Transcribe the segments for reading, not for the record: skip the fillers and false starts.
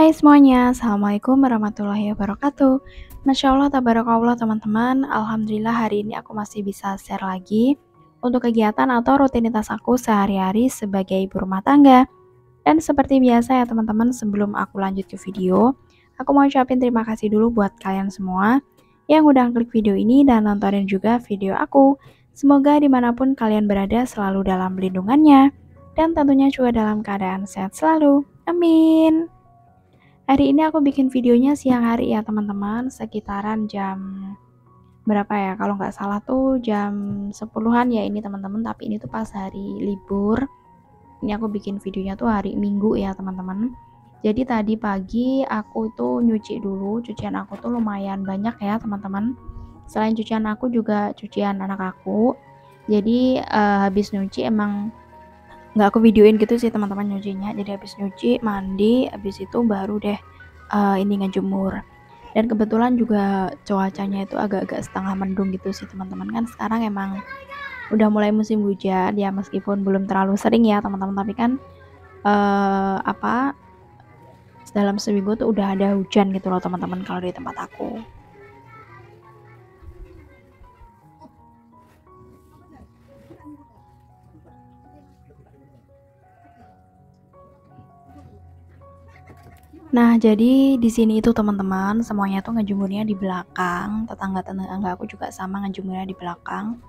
Hai semuanya, Assalamualaikum warahmatullahi wabarakatuh. Masya Allah, tabarakallah teman-teman. Alhamdulillah hari ini aku masih bisa share lagi untuk kegiatan atau rutinitas aku sehari-hari sebagai ibu rumah tangga. Dan seperti biasa ya teman-teman, sebelum aku lanjut ke video, aku mau ucapin terima kasih dulu buat kalian semua yang udah klik video ini dan nontonin juga video aku. Semoga dimanapun kalian berada selalu dalam lindungannya dan tentunya juga dalam keadaan sehat selalu. Amin. Hari ini aku bikin videonya siang hari ya teman-teman, sekitaran jam berapa ya, kalau nggak salah tuh jam 10-an ya ini teman-teman, tapi ini tuh pas hari libur. Ini aku bikin videonya tuh hari Minggu ya teman-teman. Jadi tadi pagi aku itu nyuci dulu, cucian aku tuh lumayan banyak ya teman-teman. Selain cucian aku juga cucian anak aku. Jadi habis nyuci emang nggak aku videoin gitu sih teman-teman nyucinya. Jadi habis nyuci, mandi, habis itu baru deh ini ngejemur. Dan kebetulan juga cuacanya itu agak-agak setengah mendung gitu sih teman-teman. Kan sekarang emang udah mulai musim hujan ya, meskipun belum terlalu sering ya teman-teman, tapi kan apa, dalam seminggu tuh udah ada hujan gitu loh teman-teman kalau di tempat aku. Nah, jadi di sini itu teman-teman, semuanya tuh ngejemurnya di belakang. Tetangga-tetangga aku juga sama ngejemurnya di belakang.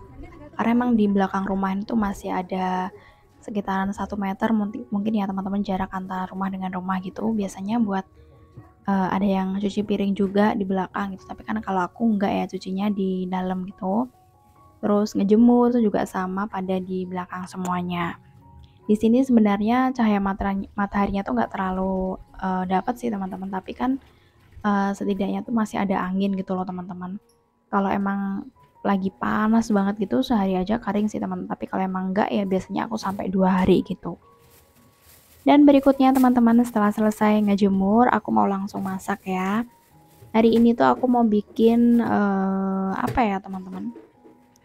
Karena emang di belakang rumah itu masih ada sekitaran 1 meter mungkin ya teman-teman, jarak antara rumah dengan rumah gitu. Biasanya buat ada yang cuci piring juga di belakang gitu. Tapi kan kalau aku enggak ya, cucinya di dalam gitu. Terus ngejemur tuh juga sama, pada di belakang semuanya. Di sini sebenarnya cahaya mataharinya tuh nggak terlalu dapat sih teman-teman, tapi kan setidaknya tuh masih ada angin gitu loh teman-teman. Kalau emang lagi panas banget gitu sehari aja kering sih teman, tapi kalau emang enggak ya biasanya aku sampai 2 hari gitu. Dan berikutnya teman-teman, setelah selesai ngejemur aku mau langsung masak ya. Hari ini tuh aku mau bikin apa ya teman-teman,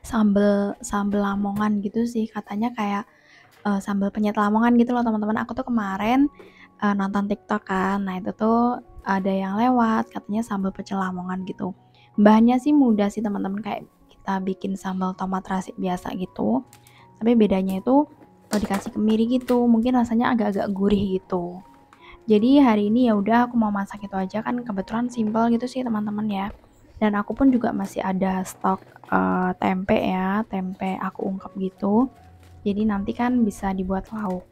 sambel sambel lamongan gitu sih, katanya kayak sambal penyet Lamongan gitu loh teman-teman. Aku tuh kemarin nonton TikTok kan. Nah, itu tuh ada yang lewat katanya sambal pecel Lamongan gitu. Bahannya sih mudah sih teman-teman, kayak kita bikin sambal tomat terasi biasa gitu. Tapi bedanya itu dikasih kemiri gitu. Mungkin rasanya agak-agak gurih gitu. Jadi hari ini ya udah aku mau masak itu aja, kan kebetulan simple gitu sih teman-teman ya. Dan aku pun juga masih ada stok tempe ya, tempe aku ungkep gitu. Jadi nanti kan bisa dibuat lauk.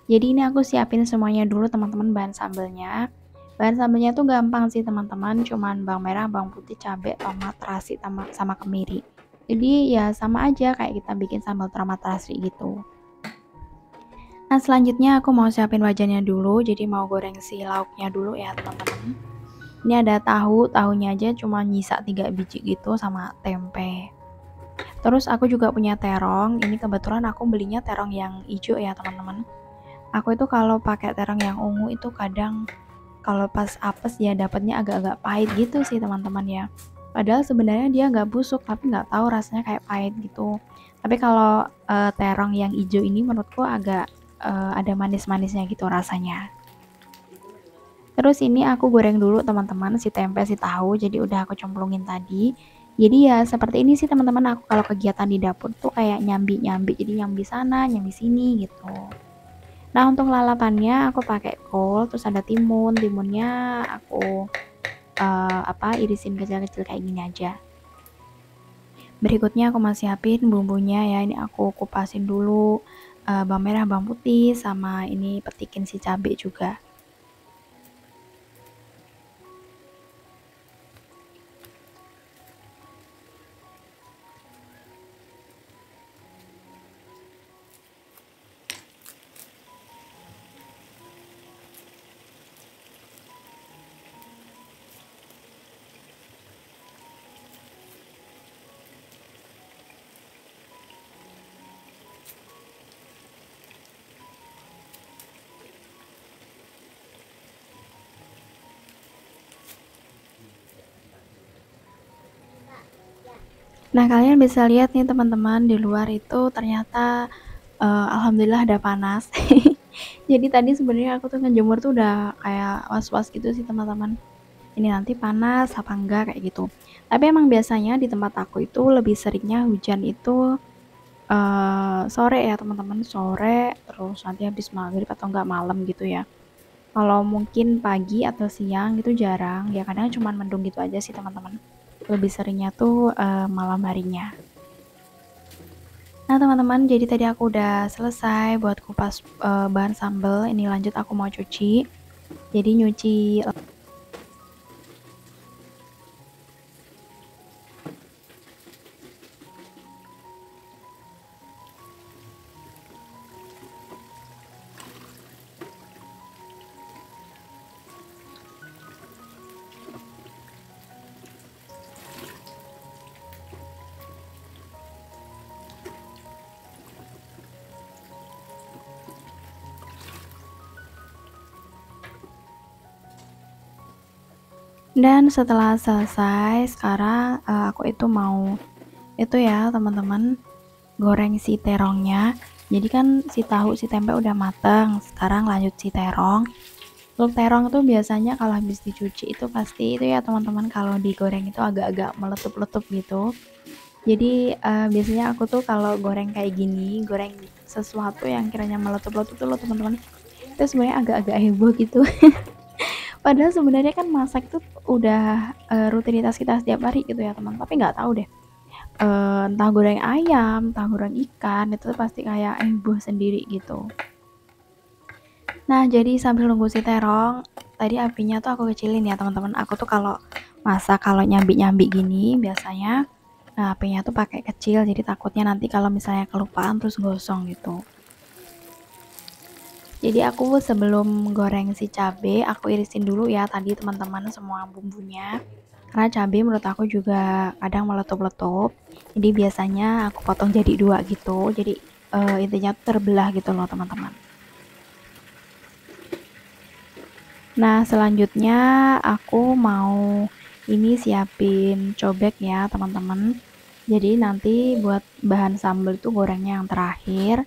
Jadi ini aku siapin semuanya dulu teman-teman, bahan sambelnya. Bahan sambelnya tuh gampang sih teman-teman, cuman bawang merah, bawang putih, cabai, tomat, terasi, sama kemiri. Jadi ya sama aja kayak kita bikin sambal tomat terasi gitu. Nah selanjutnya aku mau siapin wajannya dulu, jadi mau goreng si lauknya dulu ya teman-teman. Ini ada tahunya aja cuma nyisa 3 biji gitu sama tempe. Terus aku juga punya terong, ini kebetulan aku belinya terong yang hijau ya teman-teman. Aku itu kalau pakai terong yang ungu itu kadang kalau pas apes ya dapatnya agak-agak pahit gitu sih teman-teman ya. Padahal sebenarnya dia nggak busuk, tapi nggak tahu rasanya kayak pahit gitu. Tapi kalau terong yang hijau ini menurutku agak ada manis-manisnya gitu rasanya. Terus ini aku goreng dulu teman-teman si tempe si tahu, jadi udah aku cemplungin tadi. Jadi ya seperti ini sih teman-teman, aku kalau kegiatan di dapur tuh kayak nyambi-nyambi, jadi nyambi sana, nyambi sini gitu. Nah untuk lalapannya aku pakai kol, terus ada timunnya aku irisin kecil-kecil kayak gini aja. Berikutnya aku masih siapin bumbunya ya, ini aku kupasin dulu bawang merah, bawang putih, sama ini petikin si cabai juga. Nah kalian bisa lihat nih teman-teman, di luar itu ternyata alhamdulillah ada panas. Jadi tadi sebenarnya aku tuh ngejemur tuh udah kayak was-was gitu sih teman-teman. Ini nanti panas apa enggak kayak gitu. Tapi emang biasanya di tempat aku itu lebih seringnya hujan itu sore ya teman-teman, sore terus nanti habis maghrib atau enggak malam gitu ya. Kalau mungkin pagi atau siang itu jarang, ya kadang cuman mendung gitu aja sih teman-teman. Lebih seringnya tuh malam harinya. Nah teman-teman, jadi tadi aku udah selesai buat kupas bahan sambal. Ini lanjut aku mau cuci. Jadi nyuci. Dan setelah selesai, sekarang aku itu mau itu ya teman-teman goreng si terongnya. Jadi kan si tahu si tempe udah mateng, sekarang lanjut si terong. Untuk terong itu biasanya kalau habis dicuci itu pasti itu ya teman-teman, kalau digoreng itu agak-agak meletup-letup gitu. Jadi biasanya aku tuh kalau goreng kayak gini, goreng sesuatu yang kiranya meletup-letup tuh loh teman-teman, itu sebenarnya agak-agak heboh gitu. Padahal sebenarnya kan masak tuh udah rutinitas kita setiap hari gitu ya teman, tapi nggak tahu deh, entah goreng ayam, entah goreng ikan, itu tuh pasti kayak heboh sendiri gitu. Nah, jadi sambil nunggu si terong, tadi apinya tuh aku kecilin ya teman-teman. Aku tuh kalau masak, kalau nyambi-nyambi gini biasanya apinya tuh pakai kecil, jadi takutnya nanti kalau misalnya kelupaan terus gosong gitu. Jadi aku sebelum goreng si cabe, aku irisin dulu ya tadi teman-teman semua bumbunya. Karena cabe menurut aku juga kadang meletup-letup. Jadi biasanya aku potong jadi dua gitu. Jadi intinya terbelah gitu loh teman-teman. Nah, selanjutnya aku mau ini siapin cobek ya, teman-teman. Jadi nanti buat bahan sambal itu gorengnya yang terakhir.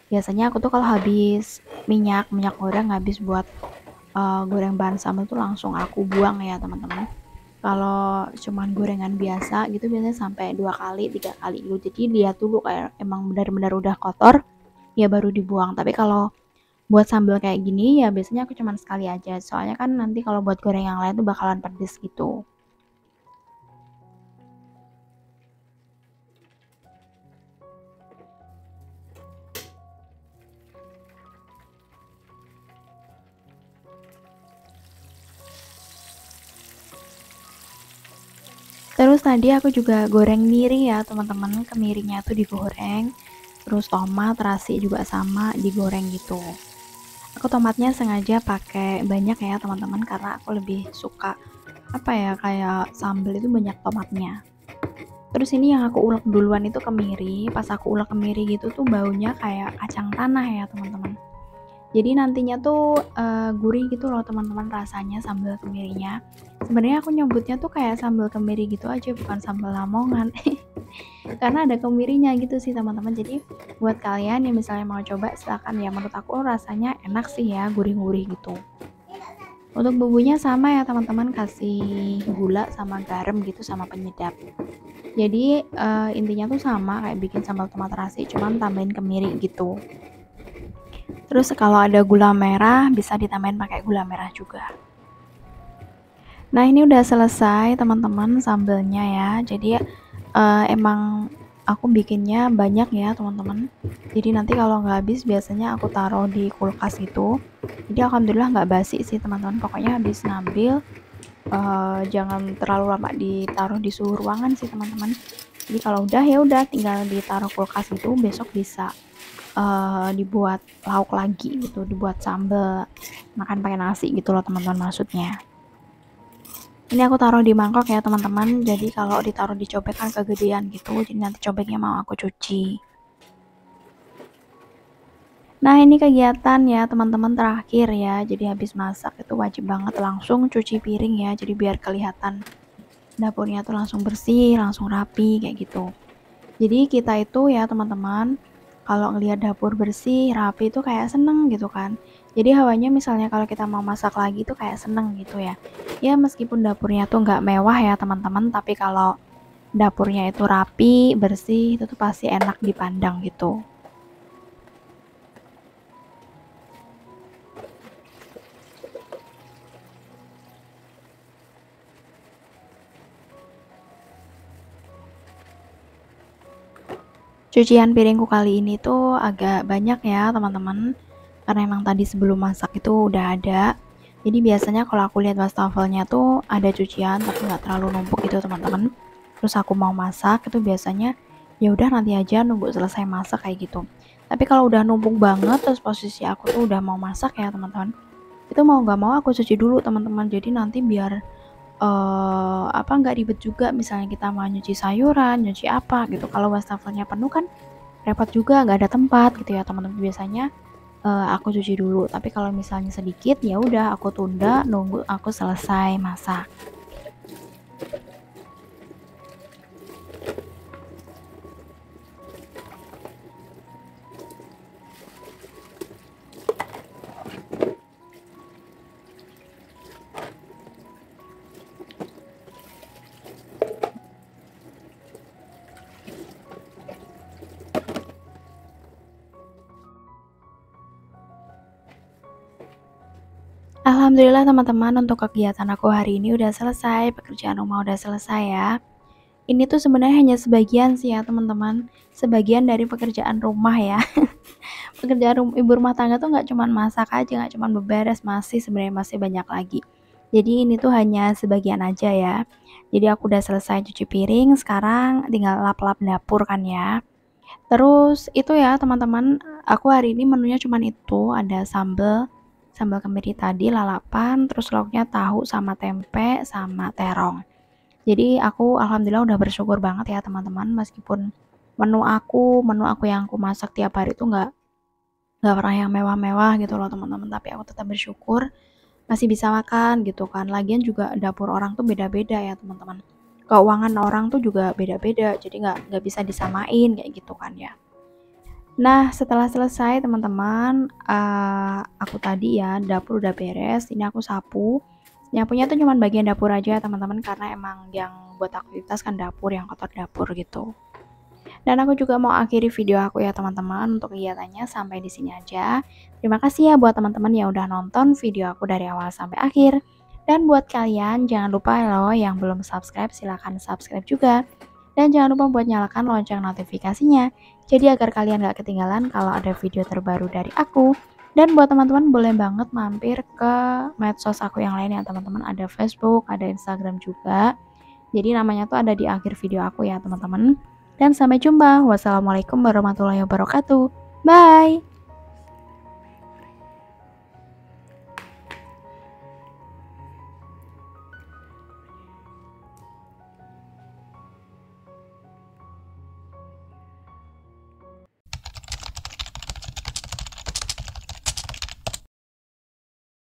Biasanya aku tuh kalau habis minyak goreng habis buat goreng bahan sambal tuh langsung aku buang ya, teman-teman. Kalau cuman gorengan biasa gitu biasanya sampai 2 kali, 3 kali gitu. Jadi lihat dulu kayak emang benar-benar udah kotor, ya baru dibuang. Tapi kalau buat sambal kayak gini ya biasanya aku cuman sekali aja, soalnya kan nanti kalau buat goreng yang lain tuh bakalan pedes gitu. Terus tadi aku juga goreng miri ya teman-teman, kemirinya tuh digoreng, terus tomat terasi juga sama digoreng gitu. Aku tomatnya sengaja pakai banyak ya teman-teman, karena aku lebih suka apa ya, kayak sambal itu banyak tomatnya. Terus ini yang aku ulek duluan itu kemiri. Pas aku ulek kemiri gitu tuh baunya kayak kacang tanah ya teman-teman. Jadi nantinya tuh gurih gitu loh teman-teman rasanya sambal kemirinya. Sebenarnya aku nyebutnya tuh kayak sambal kemiri gitu aja, bukan sambal lamongan. Karena ada kemirinya gitu sih teman-teman. Jadi buat kalian yang misalnya mau coba silakan ya, menurut aku rasanya enak sih ya, gurih-gurih gitu. Untuk bumbunya sama ya teman-teman, kasih gula sama garam gitu sama penyedap. Jadi intinya tuh sama kayak bikin sambal tomat terasi, cuman tambahin kemiri gitu. Terus kalau ada gula merah bisa ditambahin pakai gula merah juga. Nah ini udah selesai teman-teman sambalnya ya. Jadi emang aku bikinnya banyak ya teman-teman. Jadi nanti kalau nggak habis biasanya aku taruh di kulkas gitu. Jadi alhamdulillah nggak basi sih teman-teman. Pokoknya habis ngambil jangan terlalu lama ditaruh di suhu ruangan sih teman-teman. Jadi kalau udah ya udah tinggal ditaruh kulkas itu, besok bisa dibuat lauk lagi gitu, dibuat sambal makan pakai nasi gitu loh teman-teman maksudnya. Ini aku taruh di mangkok ya teman-teman, jadi kalau ditaruh di cobek kan kegedean gitu, jadi nanti cobeknya mau aku cuci. Nah ini kegiatan ya teman-teman terakhir ya, jadi habis masak itu wajib banget langsung cuci piring ya, jadi biar kelihatan dapurnya tuh langsung bersih, langsung rapi kayak gitu. Jadi kita itu ya teman-teman, kalau ngelihat dapur bersih, rapi itu kayak seneng gitu kan. Jadi hawanya misalnya kalau kita mau masak lagi itu kayak seneng gitu ya. Ya meskipun dapurnya tuh nggak mewah ya teman-teman, tapi kalau dapurnya itu rapi, bersih, itu tuh pasti enak dipandang gitu. Cucian piringku kali ini tuh agak banyak ya teman-teman, karena emang tadi sebelum masak itu udah ada. Jadi biasanya kalau aku lihat wastafelnya tuh ada cucian tapi nggak terlalu numpuk gitu teman-teman. Terus aku mau masak itu biasanya ya udah nanti aja nunggu selesai masak kayak gitu. Tapi kalau udah numpuk banget terus posisi aku tuh udah mau masak ya teman-teman, itu mau nggak mau aku cuci dulu teman-teman. Jadi nanti biar nggak ribet juga misalnya kita mau nyuci sayuran, nyuci apa gitu. Kalau wastafelnya penuh kan repot juga, nggak ada tempat gitu ya teman-teman. Biasanya aku cuci dulu, tapi kalau misalnya sedikit ya udah aku tunda nunggu aku selesai masak. Alhamdulillah teman-teman, untuk kegiatan aku hari ini udah selesai, pekerjaan rumah udah selesai ya. Ini tuh sebenarnya hanya sebagian sih ya teman-teman, sebagian dari pekerjaan rumah ya. Pekerjaan ibu rumah tangga tuh nggak cuman masak aja, nggak cuman beberes, sebenarnya masih banyak lagi. Jadi ini tuh hanya sebagian aja ya. Jadi aku udah selesai cuci piring, sekarang tinggal lap-lap dapur kan ya. Terus itu ya teman-teman, aku hari ini menunya cuman itu, ada sambal, sambal kemiri tadi, lalapan, terus lauknya tahu sama tempe sama terong. Jadi aku alhamdulillah udah bersyukur banget ya teman-teman, meskipun menu aku yang aku masak tiap hari itu nggak pernah yang mewah-mewah gitu loh teman-teman, tapi aku tetap bersyukur masih bisa makan gitu kan. Lagian juga dapur orang tuh beda-beda ya teman-teman. Keuangan orang tuh juga beda-beda, jadi nggak bisa disamain kayak gitu kan ya. Nah, setelah selesai teman-teman, aku tadi ya dapur udah beres, ini aku sapu. Nyapunya tuh cuman bagian dapur aja teman-teman, karena emang yang buat aktivitas kan dapur, yang kotor dapur gitu. Dan aku juga mau akhiri video aku ya teman-teman, untuk kegiatannya sampai di sini aja. Terima kasih ya buat teman-teman yang udah nonton video aku dari awal sampai akhir. Dan buat kalian jangan lupa loh yang belum subscribe, silahkan subscribe juga. Dan jangan lupa buat nyalakan lonceng notifikasinya, jadi agar kalian gak ketinggalan kalau ada video terbaru dari aku. Dan buat teman-teman boleh banget mampir ke medsos aku yang lain ya teman-teman, ada Facebook, ada Instagram juga. Jadi namanya tuh ada di akhir video aku ya teman-teman. Dan sampai jumpa. Wassalamualaikum warahmatullahi wabarakatuh. Bye.